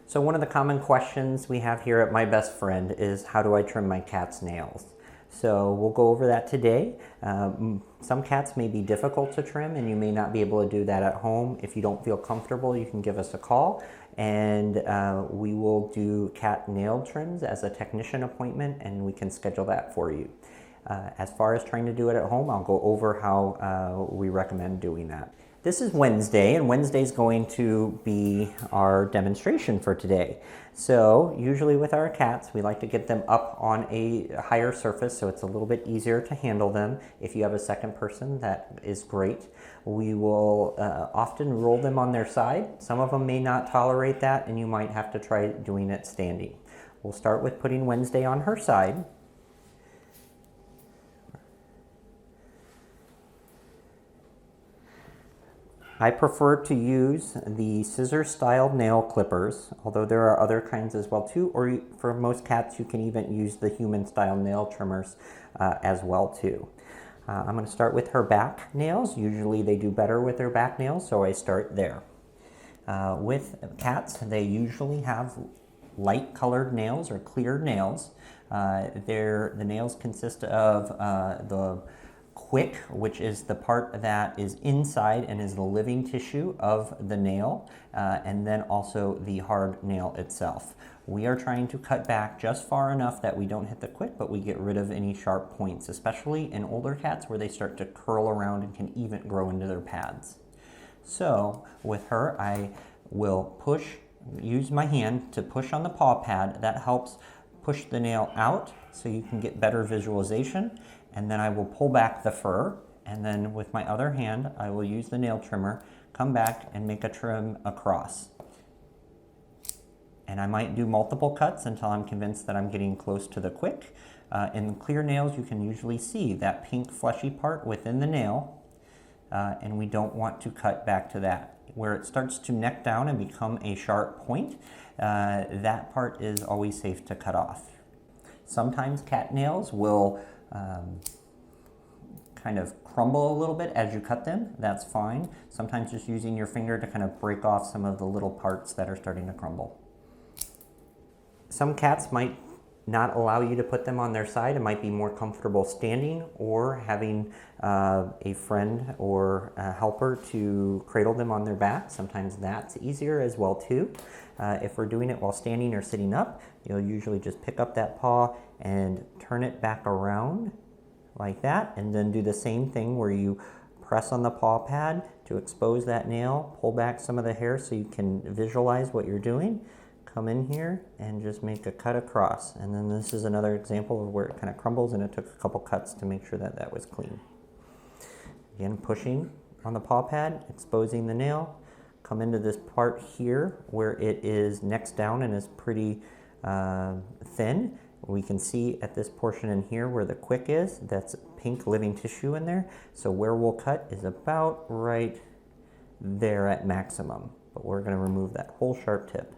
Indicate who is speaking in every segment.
Speaker 1: So one of the common questions we have here at My Best Friend is, how do I trim my cat's nails? So we'll go over that today. Some cats may be difficult to trim and you may not be able to do that at home. If you don't feel comfortable, you can give us a call and we will do cat nail trims as a technician appointment, and we can schedule that for you. As far as trying to do it at home, I'll go over how we recommend doing that. This is Wednesday, and Wednesday is going to be our demonstration for today. So usually with our cats, we like to get them up on a higher surface so it's a little bit easier to handle them. If you have a second person, that is great. We will often roll them on their side. Some of them may not tolerate that, and you might have to try doing it standing. We'll start with putting Wednesday on her side. I prefer to use the scissor style nail clippers, although there are other kinds as well too, or for most cats you can even use the human style nail trimmers as well too. I'm going to start with her back nails. Usually they do better with their back nails, so I start there. With cats, they usually have light colored nails or clear nails. The nails consist of the quick, which is the part that is inside and is the living tissue of the nail, and then also the hard nail itself. We are trying to cut back just far enough that we don't hit the quick, but we get rid of any sharp points, especially in older cats where they start to curl around and can even grow into their pads. So with her, I will use my hand to push on the paw pad. That helps push the nail out so you can get better visualization. And then I will pull back the fur, and then with my other hand, I will use the nail trimmer, come back and make a trim across. And I might do multiple cuts until I'm convinced that I'm getting close to the quick. In clear nails, you can usually see that pink fleshy part within the nail, and we don't want to cut back to that. Where it starts to neck down and become a sharp point, that part is always safe to cut off. Sometimes cat nails will kind of crumble a little bit as you cut them. That's fine. Sometimes just using your finger to kind of break off some of the little parts that are starting to crumble. Some cats might not allow you to put them on their side. It might be more comfortable standing or having a friend or a helper to cradle them on their back. Sometimes that's easier as well too. If we're doing it while standing or sitting up, you'll usually just pick up that paw and turn it back around like that, and then do the same thing where you press on the paw pad to expose that nail, pull back some of the hair so you can visualize what you're doing. Come in here and just make a cut across. And then this is another example of where it kind of crumbles, and it took a couple cuts to make sure that that was clean. Again, pushing on the paw pad, exposing the nail. Come into this part here where it is next down and is pretty thin. We can see at this portion in here where the quick is, that's pink living tissue in there. So where we'll cut is about right there at maximum, but we're going to remove that whole sharp tip.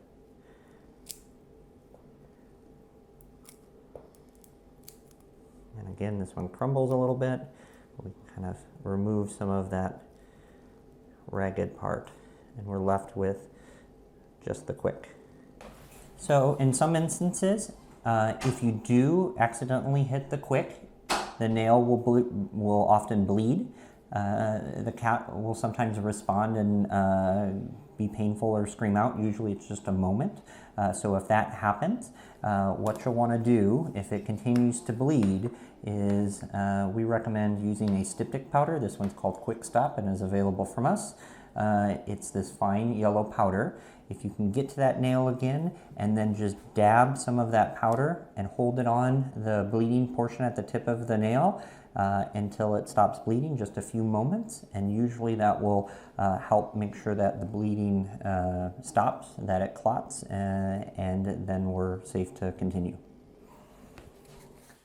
Speaker 1: And again, this one crumbles a little bit. We can kind of remove some of that ragged part, and we're left with just the quick. So in some instances, if you do accidentally hit the quick, the nail will often bleed. The cat will sometimes respond and be painful or scream out. Usually it's just a moment. So if that happens, what you'll want to do if it continues to bleed is we recommend using a styptic powder. This one's called Quick Stop and is available from us. It's this fine yellow powder. If you can get to that nail again and then just dab some of that powder and hold it on the bleeding portion at the tip of the nail until it stops bleeding, just a few moments, and usually that will help make sure that the bleeding stops, that it clots, and then we're safe to continue.